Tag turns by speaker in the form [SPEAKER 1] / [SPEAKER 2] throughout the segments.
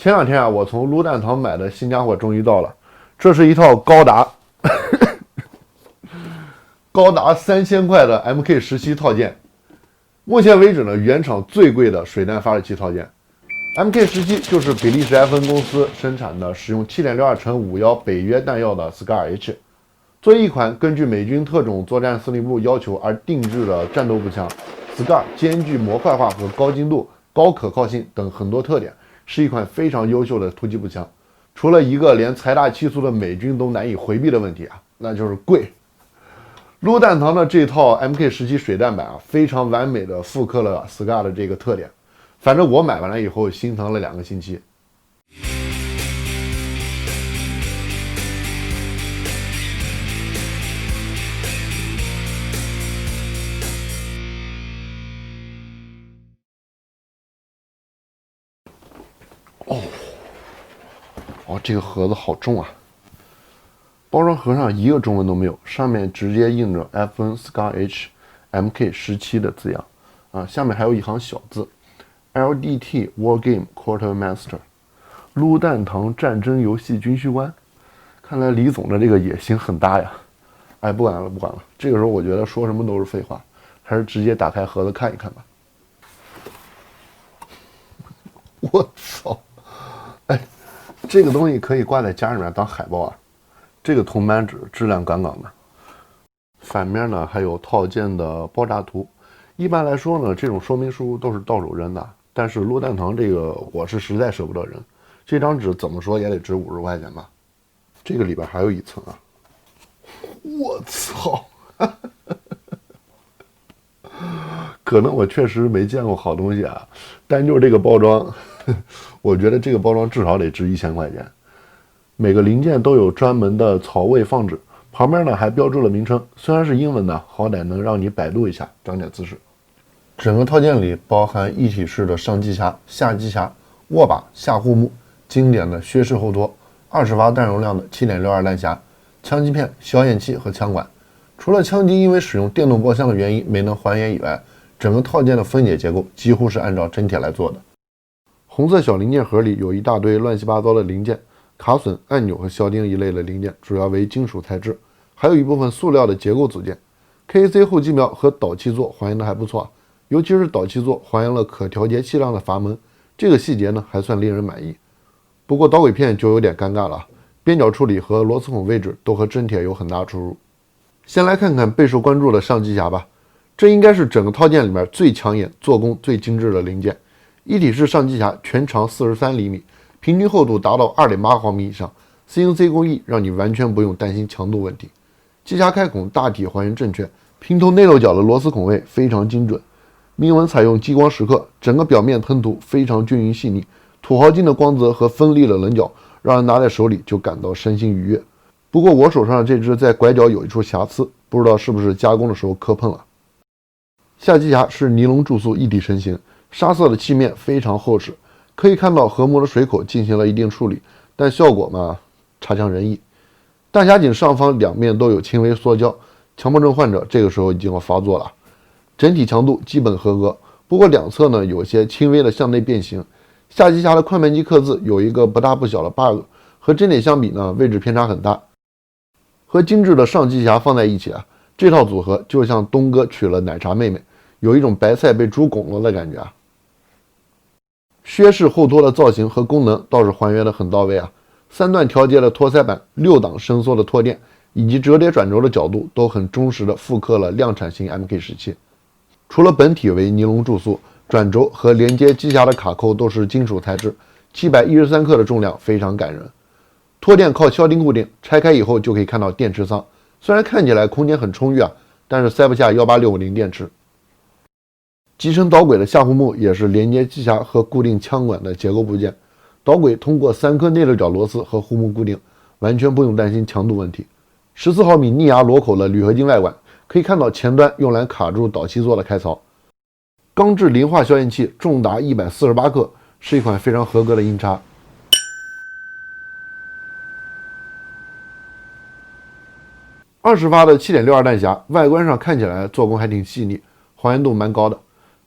[SPEAKER 1] 前两天啊，我从撸蛋堂买的新家伙终于到了，这是一套高达3000块的 MK17套件。目前为止呢，原厂最贵的水弹发射器套件。MK17 就是比利时埃芬公司生产的，使用7.62×51北约弹药的 Scar H， 作为一款根据美军特种作战司令部要求而定制的战斗步枪 ，Scar 兼具模块化和高精度、高可靠性等很多特点，是一款非常优秀的突击步枪。除了一个连财大气粗的美军都难以回避的问题啊，那就是贵。撸弹堂的这套 MK17水弹版啊，非常完美的复刻了 Scar 的这个特点。反正我买完了以后心疼了2个星期。这个盒子好重啊！包装盒上一个中文都没有，上面直接印着 FN Scar H MK17的字样啊，下面还有一行小字 LDT War Game Quartermaster 撸弹堂战争游戏军需官。看来李总的这个野心很大呀！哎，不管了，这个时候我觉得说什么都是废话，还是直接打开盒子看一看吧。我操！哎，这个东西可以挂在家里面当海报啊！这个铜版纸质量杠杠的，反面呢还有套件的爆炸图。一般来说呢，这种说明书都是到手扔的，但是撸弹堂这个我是实在舍不得扔，这张纸怎么说也得值50块钱吧。这个里边还有一层啊！我操！可能我确实没见过好东西啊，但就是这个包装，我觉得这个包装至少得值1000块钱。每个零件都有专门的槽位放置，旁边呢还标注了名称，虽然是英文呢，好歹能让你百度一下，长点知识。整个套件里包含一体式的上机匣、下机匣、握把、下护木，经典的薛式后托，20发弹容量的7.62弹匣，枪击片、消焰器和枪管。除了枪机因为使用电动爆枪的原因没能还原以外，整个套件的分解结构几乎是按照真铁来做的。红色小零件盒里有一大堆乱七八糟的零件，卡榫、按钮和销钉一类的零件，主要为金属材质，还有一部分塑料的结构组件。KAC 后击苗和导气座还原的还不错，尤其是导气座还原了可调节气量的阀门，这个细节呢还算令人满意。不过导轨片就有点尴尬了，边角处理和螺丝孔位置都和真铁有很大出入。先来看看备受关注的上机匣吧，这应该是整个套件里面最抢眼、做工最精致的零件。一体式上机匣全长43厘米，平均厚度达到2.8毫米以上 ，CNC 工艺让你完全不用担心强度问题。机匣开孔大体还原正确，平头内漏角的螺丝孔位非常精准，铭文采用激光蚀刻，整个表面喷涂非常均匀细腻，土豪金的光泽和锋利的棱角让人拿在手里就感到身心愉悦。不过我手上的这只在拐角有一处瑕疵，不知道是不是加工的时候磕碰了。下机匣是尼龙注塑一体成型，砂色的漆面非常厚实，可以看到核膜的水口进行了一定处理，但效果嘛，差强人意。弹匣颈上方两面都有轻微缩胶，强迫症患者这个时候已经要发作了。整体强度基本合格，不过两侧呢有些轻微的向内变形。下机匣的快门机刻字有一个不大不小的 bug， 和真铁相比呢位置偏差很大。和精致的上机匣放在一起啊，这套组合就像东哥娶了奶茶妹妹，有一种白菜被猪拱了的感觉啊。薛式后托的造型和功能倒是还原的很到位啊，3段调节的托塞板、6档伸缩的托垫以及折叠转轴的角度都很忠实的复刻了量产型 MK17。除了本体为尼龙注塑，转轴和连接机匣的卡扣都是金属材质，713克的重量非常感人。托垫靠销钉固定，拆开以后就可以看到电池仓，虽然看起来空间很充裕啊，但是塞不下18650电池。集成导轨的下护木也是连接机匣和固定枪管的结构部件，导轨通过3颗内漏角螺丝和护木固定，完全不用担心强度问题。14毫米逆压螺口的铝合金外管，可以看到前端用来卡住导气座的开槽。钢制磷化消焰器重达148克，是一款非常合格的音叉。20发的7.62弹匣，外观上看起来做工还挺细腻，还原度蛮高的。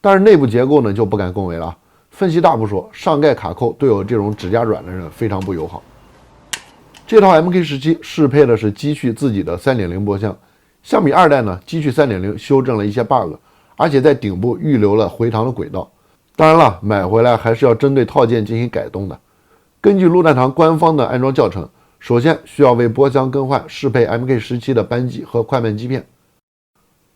[SPEAKER 1] 但是内部结构呢就不敢恭维了，分析大不说，上盖卡扣对我这种指甲软的人非常不友好。这套 MK17 适配的是机蓄自己的 3.0 波箱，相比2代呢，机蓄 3.0 修正了一些 bug， 而且在顶部预留了回塘的轨道。当然了，买回来还是要针对套件进行改动的。根据陆弹堂官方的安装教程，首先需要为波箱更换适配 MK17 的扳机和快门基片，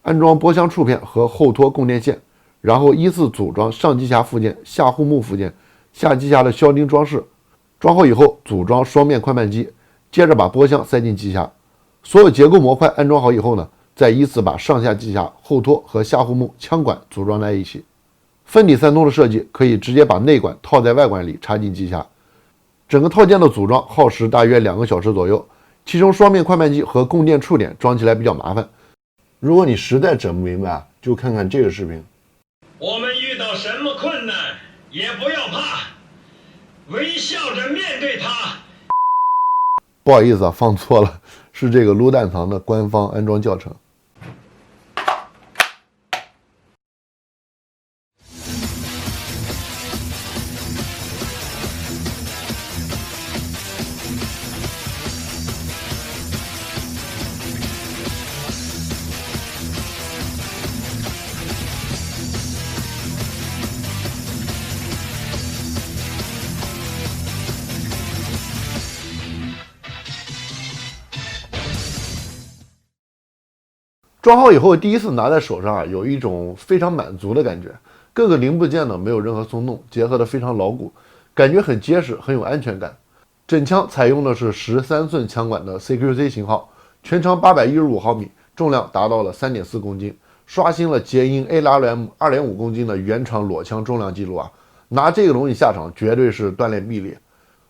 [SPEAKER 1] 安装波箱触片和后托供电线，然后依次组装上机匣附件、下护木附件、下机匣的销钉装饰。装好以后，组装双面快慢机，接着把波箱塞进机匣。所有结构模块安装好以后呢，再依次把上下机匣、后托和下护木、枪管组装在一起。分体三通的设计可以直接把内管套在外管里插进机匣。整个套件的组装耗时大约2个小时左右，其中双面快慢机和供电触点装起来比较麻烦。如果你实在整不明白，就看看这个视频。
[SPEAKER 2] 我们遇到什么困难也不要怕，微笑着面对它。
[SPEAKER 1] 不好意思啊，放错了，是这个撸弹堂的官方安装教程。装好以后，第一次拿在手上啊，有一种非常满足的感觉。各个零部件呢没有任何松动，结合得非常牢固，感觉很结实，很有安全感。整枪采用的是13寸枪管的 CQC 型号，全长815毫米，重量达到了3.4公斤，刷新了捷鹰 ARM 2.5公斤的原厂裸枪重量记录啊！拿这个东西下场绝对是锻炼臂力。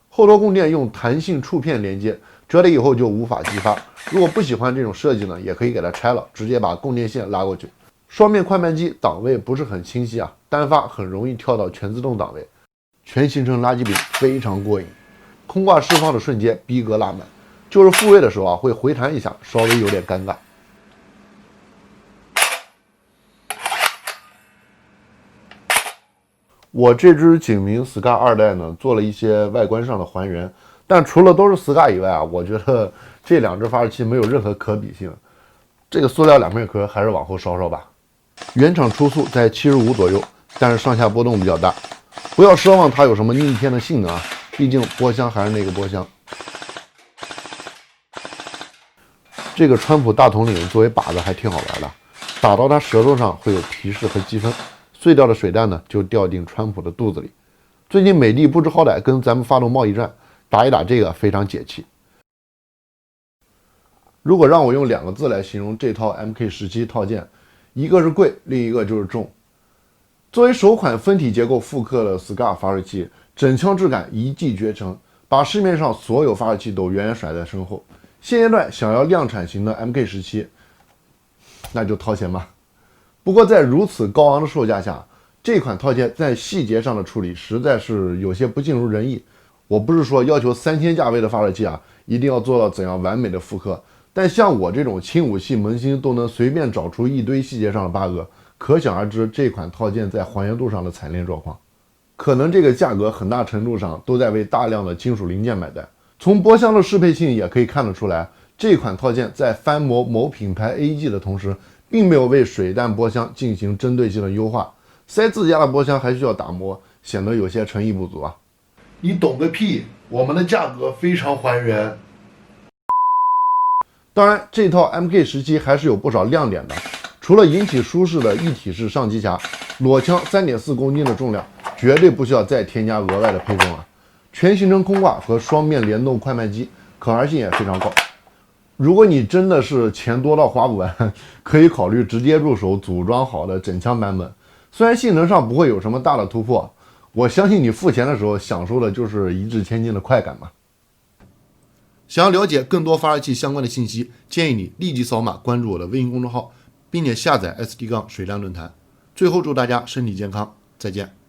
[SPEAKER 1] 后托供电用弹性触片连接，折叠以后就无法激发。如果不喜欢这种设计呢，也可以给它拆了，直接把供电线拉过去。双面快慢机档位不是很清晰啊，单发很容易跳到全自动档位。全行程拉机柄非常过瘾，空挂释放的瞬间逼格拉满，就是复位的时候啊会回弹一下，稍微有点尴尬。我这支景明 Scar 2代呢，做了一些外观上的还原，但除了都是 Scar 以外啊，我觉得这两只发射器没有任何可比性。这个塑料两面壳还是往后稍稍吧。原厂初速在75左右，但是上下波动比较大。不要奢望它有什么逆天的性能啊，毕竟波箱还是那个波箱。这个川普大统领作为靶子还挺好玩的，打到它舌头上会有提示和积分。碎掉的水弹呢，就掉进川普的肚子里。最近美帝不知好歹跟咱们发动贸易战，打一打这个非常解气。如果让我用2个字来形容这套 MK17 套件，一个是贵，另一个就是重。作为首款分体结构复刻的 Scar 发射器，整枪质感一骑绝尘，把市面上所有发射器都远远甩在身后。现阶段想要量产型的 MK17，那就掏钱吧。不过在如此高昂的售价下，这款套件在细节上的处理实在是有些不尽如人意。我不是说要求3000价位的发射器啊，一定要做到怎样完美的复刻，但像我这种轻武器萌新都能随便找出一堆细节上的 bug， 可想而知这款套件在还原度上的惨烈状况。可能这个价格很大程度上都在为大量的金属零件买单。从波箱的适配性也可以看得出来，这款套件在翻模某品牌 AEG 的同时，并没有为水弹波箱进行针对性的优化，塞自家的波箱还需要打磨，显得有些诚意不足啊！你懂个屁！我们的价格非常还原。当然，这套 MK17 还是有不少亮点的，除了引起舒适的一体式上机匣，裸枪3.4公斤的重量，绝对不需要再添加额外的配重了。全行程空挂和双面联动快慢机，可玩性也非常高。如果你真的是钱多到花不完，可以考虑直接入手组装好的整枪版本。虽然性能上不会有什么大的突破，我相信你付钱的时候享受的就是一掷千金的快感吧。想要了解更多发射器相关的信息，建议你立即扫码关注我的微信公众号，并且下载 SD- 水量论坛。最后祝大家身体健康，再见。